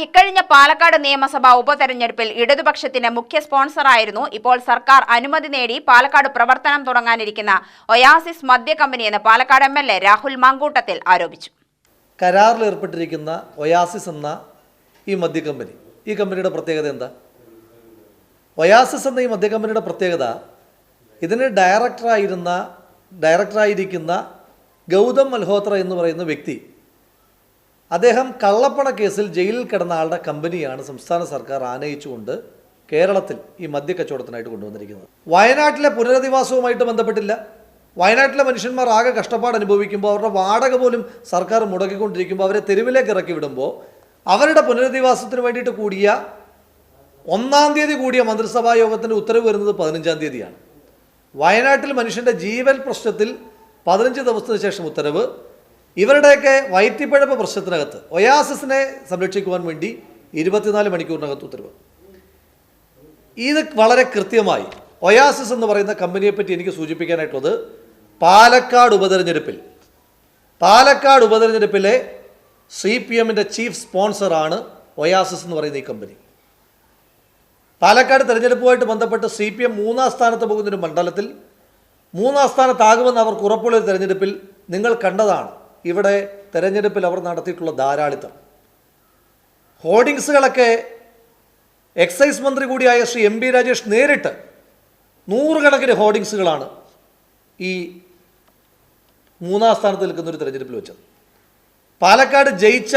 ഇക്കഴിഞ്ഞ പാലക്കാട് നിയമസഭാ ഉപതെരഞ്ഞെടുപ്പിൽ ഇടതുപക്ഷത്തിന്റെ മുഖ്യ സ്പോൺസറായിരുന്നു ഇപ്പോൾ സർക്കാർ അനുമതി നേടി പാലക്കാട് പ്രവർത്തനം തുടങ്ങാനിരിക്കുന്ന ഒയാസിസ് മദ്യ കമ്പനിയെന്ന് പാലക്കാട് MLA രാഹുൽ മാങ്കൂട്ടത്തിൽ ആരോപിച്ചു. കരാറിൽ ഏർപ്പെട്ടിരിക്കുന്ന ഒയാസിസ് എന്ന ഈ മദ്യ കമ്പനി, ഈ കമ്പനിയുടെ പ്രത്യേകത എന്താ? ഒയാസിസ് എന്ന ഈ മദ്യ കമ്പനിയുടെ പ്രത്യേകത, ഇതിന് ഡയറക്ടറായിരിക്കുന്ന ഗൗതം മൽഹോത്ര എന്ന് പറയുന്ന വ്യക്തി, അദ്ദേഹം കള്ളപ്പണ കേസിൽ ജയിലിൽ കിടന്ന ആളുടെ കമ്പനിയാണ് സംസ്ഥാന സർക്കാർ ആനയിച്ചുകൊണ്ട് കേരളത്തിൽ ഈ മദ്യക്കച്ചവടത്തിനായിട്ട് കൊണ്ടുവന്നിരിക്കുന്നത്. വയനാട്ടിലെ പുനരധിവാസവുമായിട്ട് ബന്ധപ്പെട്ടില്ല. വയനാട്ടിലെ മനുഷ്യന്മാർ ആകെ കഷ്ടപ്പാട് അനുഭവിക്കുമ്പോൾ, അവരുടെ വാടക പോലും സർക്കാർ മുടക്കിക്കൊണ്ടിരിക്കുമ്പോൾ, അവരെ തെരുവിലേക്ക് ഇറക്കി വിടുമ്പോൾ, അവരുടെ പുനരധിവാസത്തിന് വേണ്ടിയിട്ട് കൂടിയ 1-ാം തീയതി കൂടിയ മന്ത്രിസഭാ യോഗത്തിൻ്റെ ഉത്തരവ് വരുന്നത് 15-ാം തീയതിയാണ്. വയനാട്ടിൽ മനുഷ്യൻ്റെ ജീവൻ പ്രശ്നത്തിൽ 15 ദിവസത്തിന് ശേഷം ഉത്തരവ്. ഇവരുടെയൊക്കെ വയറ്റിപ്പഴപ്പ് പ്രശ്നത്തിനകത്ത് ഒയാസിസിനെ സംരക്ഷിക്കുവാൻ വേണ്ടി 24 മണിക്കൂറിനകത്ത് ഉത്തരവ്. ഇത് വളരെ കൃത്യമായി ഒയാസിസ് എന്ന് പറയുന്ന കമ്പനിയെപ്പറ്റി എനിക്ക് സൂചിപ്പിക്കാനായിട്ടുള്ളത്, പാലക്കാട് ഉപതെരഞ്ഞെടുപ്പിലെ CPMൻ്റെ ചീഫ് സ്പോൺസറാണ് ഒയാസിസ് എന്ന് പറയുന്ന ഈ കമ്പനി. പാലക്കാട് തെരഞ്ഞെടുപ്പുമായിട്ട് ബന്ധപ്പെട്ട് CPM 3-ാം സ്ഥാനത്ത് പോകുന്നൊരു മണ്ഡലത്തിൽ 3-ാം സ്ഥാനത്താകുമെന്ന് അവർക്ക് ഉറപ്പുള്ളൊരു തെരഞ്ഞെടുപ്പിൽ നിങ്ങൾ കണ്ടതാണ്. ഇവിടെ തെരഞ്ഞെടുപ്പിൽ അവർ നടത്തിയിട്ടുള്ള ധാരാളിത്തം. ഹോർഡിങ്സുകളൊക്കെ എക്സൈസ് മന്ത്രി കൂടിയായ ശ്രീ MB രാജേഷ് നേരിട്ട് 100 കണക്കിന് ഹോർഡിങ്സുകളാണ് ഈ 3-ാം സ്ഥാനത്ത് നിൽക്കുന്നൊരു തെരഞ്ഞെടുപ്പിൽ വെച്ചത്. പാലക്കാട് ജയിച്ച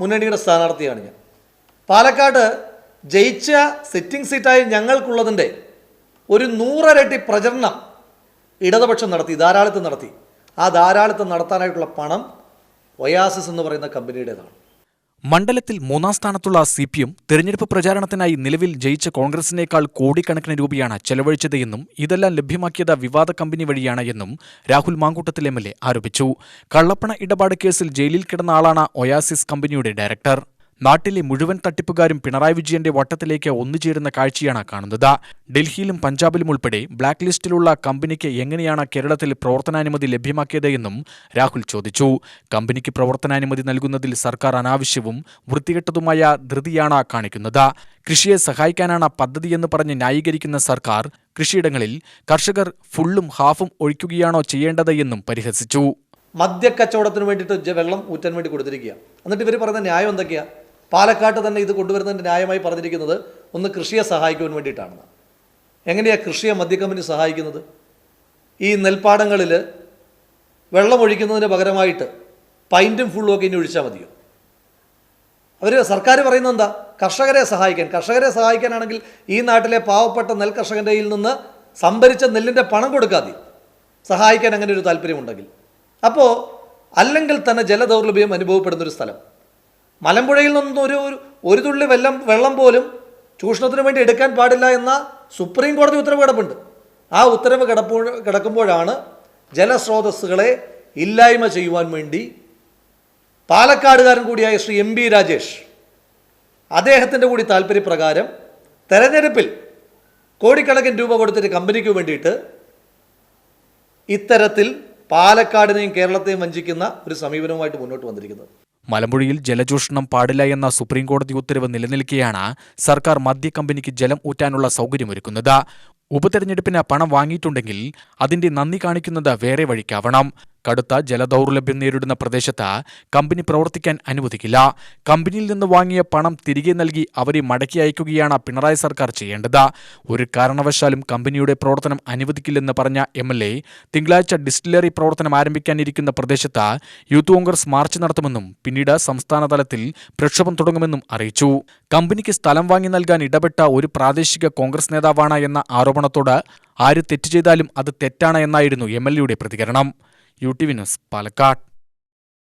മുന്നണിയുടെ സ്ഥാനാർത്ഥിയാണ് ഞാൻ. പാലക്കാട് ജയിച്ച സിറ്റിംഗ് സീറ്റായി ഞങ്ങൾക്കുള്ളതിൻ്റെ ഒരു 100 ഇരട്ടി പ്രചരണം ഇടതുപക്ഷം നടത്തി, ധാരാളിത്തം നടത്തി. ആ ധാരാളിത്തം നടത്താനായിട്ടുള്ള പണം ഒയാസിസ് എന്ന് പറയുന്ന കമ്പനിയുടേതാണ്. മണ്ഡലത്തിൽ 3-ാം സ്ഥാനത്തുള്ള CPM തെരഞ്ഞെടുപ്പ് പ്രചാരണത്തിനായി നിലവിൽ ജയിച്ച കോൺഗ്രസിനേക്കാൾ കോടിക്കണക്കിന് രൂപയാണ് ചെലവഴിച്ചത് എന്നും ഇതെല്ലാം ലഭ്യമാക്കിയത് വിവാദ കമ്പനി വഴിയാണ് എന്നും രാഹുൽ മാങ്കൂട്ടത്തിൽ MLA ആരോപിച്ചു. കള്ളപ്പണ ഇടപാട് കേസിൽ ജയിലിൽ കിടന്ന ആളാണ് ഒയാസിസ് കമ്പനിയുടെ ഡയറക്ടർ. നാട്ടിലെ മുഴുവൻ തട്ടിപ്പുകാരും പിണറായി വിജയന്റെ വട്ടത്തിലേക്ക് ഒന്നുചേരുന്ന കാഴ്ചയാണ് കാണുന്നത്. ഡൽഹിയിലും പഞ്ചാബിലും ഉൾപ്പെടെ ബ്ലാക്ക് ലിസ്റ്റിലുള്ള കമ്പനിക്ക് എങ്ങനെയാണ് കേരളത്തിൽ പ്രവർത്തനാനുമതി ലഭ്യമാക്കിയത് എന്നും രാഹുൽ ചോദിച്ചു. കമ്പനിക്ക് പ്രവർത്തനാനുമതി നൽകുന്നതിൽ സർക്കാർ അനാവശ്യവും വൃത്തികെട്ടതുമായ ധൃതിയാണ് കാണിക്കുന്നത്. കൃഷിയെ സഹായിക്കാനാണ് പദ്ധതിയെന്ന് പറഞ്ഞ് ന്യായീകരിക്കുന്ന സർക്കാർ കൃഷിയിടങ്ങളിൽ കർഷകർ ഫുള്ളും ഹാഫും ഒഴിക്കുകയാണോ ചെയ്യേണ്ടത് എന്നും പരിഹസിച്ചു. മദ്യക്കച്ചവടത്തിന് വേണ്ടിയിട്ട് വെള്ളം ഊറ്റാൻ വേണ്ടി കൊടുത്തിരിക്കുക. എന്നിട്ട് ഇവർ പറയുന്ന ന്യായം എന്തൊക്കെയാണ്? പാലക്കാട്ട് തന്നെ ഇത് കൊണ്ടുവരുന്നതിൻ്റെ ന്യായമായി പറഞ്ഞിരിക്കുന്നത് ഒന്ന് കൃഷിയെ സഹായിക്കുവാൻ വേണ്ടിയിട്ടാണെന്ന്. എങ്ങനെയാണ് കൃഷിയെ മദ്യ കമ്പനി സഹായിക്കുന്നത്? ഈ നെൽപ്പാടങ്ങളിൽ വെള്ളം ഒഴിക്കുന്നതിന് പകരമായിട്ട് പൈൻറ്റും ഫുള്ളും ഒക്കെ ഇനി ഒഴിച്ചാൽ മതിയോ? സർക്കാർ പറയുന്നത് എന്താ? കർഷകരെ സഹായിക്കാനാണെങ്കിൽ ഈ നാട്ടിലെ പാവപ്പെട്ട നെൽ കർഷകൻ്റെ കയ്യിൽ നിന്ന് സംഭരിച്ച നെല്ലിൻ്റെ പണം കൊടുക്കാതെ സഹായിക്കാൻ അങ്ങനെ ഒരു താല്പര്യമുണ്ടെങ്കിൽ, അപ്പോൾ അല്ലെങ്കിൽ തന്നെ ജലദൗർലഭ്യം അനുഭവപ്പെടുന്നൊരു സ്ഥലം, മലമ്പുഴയിൽ നിന്നും ഒരു തുള്ളി വെള്ളം പോലും ചൂഷണത്തിന് വേണ്ടി എടുക്കാൻ പാടില്ല എന്ന സുപ്രീം കോടതി ഉത്തരവ് കിടപ്പുണ്ട്. ആ ഉത്തരവ് കിടക്കുമ്പോഴാണ് ജലസ്രോതസ്സുകളെ ഇല്ലായ്മ ചെയ്യുവാൻ വേണ്ടി പാലക്കാടുകാരൻ കൂടിയായ ശ്രീ MB രാജേഷ്, അദ്ദേഹത്തിൻ്റെ കൂടി താല്പര്യപ്രകാരം തെരഞ്ഞെടുപ്പിൽ കോടിക്കണക്കിന് രൂപ കൊടുത്തിട്ട് കമ്പനിക്ക് വേണ്ടിയിട്ട് ഇത്തരത്തിൽ പാലക്കാടിനെയും കേരളത്തെയും വഞ്ചിക്കുന്ന ഒരു സമീപനവുമായിട്ട് മുന്നോട്ട് വന്നിരിക്കുന്നത്. മലമ്പുഴയിൽ ജലചൂഷണം പാടില്ല എന്ന സുപ്രീംകോടതി ഉത്തരവ് നിലനിൽക്കെയാണ് സർക്കാർ മദ്യ കമ്പനിക്ക് ജലം ഊറ്റാനുള്ള സൗകര്യമൊരുക്കുന്നത്. ഉപതെരഞ്ഞെടുപ്പിന് പണം വാങ്ങിയിട്ടുണ്ടെങ്കിൽ അതിന്റെ നന്ദി കാണിക്കുന്നത് വേറെ വഴിക്കാവണം. കടുത്ത ജലദൗർലഭ്യം നേരിടുന്ന പ്രദേശത്ത് കമ്പനി പ്രവർത്തിക്കാൻ അനുവദിക്കില്ല. കമ്പനിയിൽ നിന്ന് വാങ്ങിയ പണം തിരികെ നൽകി അവരെ മടക്കി അയക്കുകയാണ് പിണറായി സർക്കാർ ചെയ്യേണ്ടത്. ഒരു കാരണവശാലും കമ്പനിയുടെ പ്രവർത്തനം അനുവദിക്കില്ലെന്ന് പറഞ്ഞ MLA തിങ്കളാഴ്ച ഡിസ്റ്റിലറി പ്രവർത്തനം ആരംഭിക്കാനിരിക്കുന്ന പ്രദേശത്ത് യൂത്ത് കോൺഗ്രസ് മാർച്ച് നടത്തുമെന്നും പിന്നീട് സംസ്ഥാന തലത്തിൽ പ്രക്ഷോഭം തുടങ്ങുമെന്നും അറിയിച്ചു. കമ്പനിക്ക് സ്ഥലം വാങ്ങി നൽകാൻ ഇടപെട്ട ഒരു പ്രാദേശിക കോൺഗ്രസ് നേതാവാണ് എന്ന ആരോപണത്തോട് ആര് തെറ്റ് ചെയ്താലും അത് തെറ്റാണ് എന്നായിരുന്നു MLAയുടെ പ്രതികരണം. UTV news, Palakkad.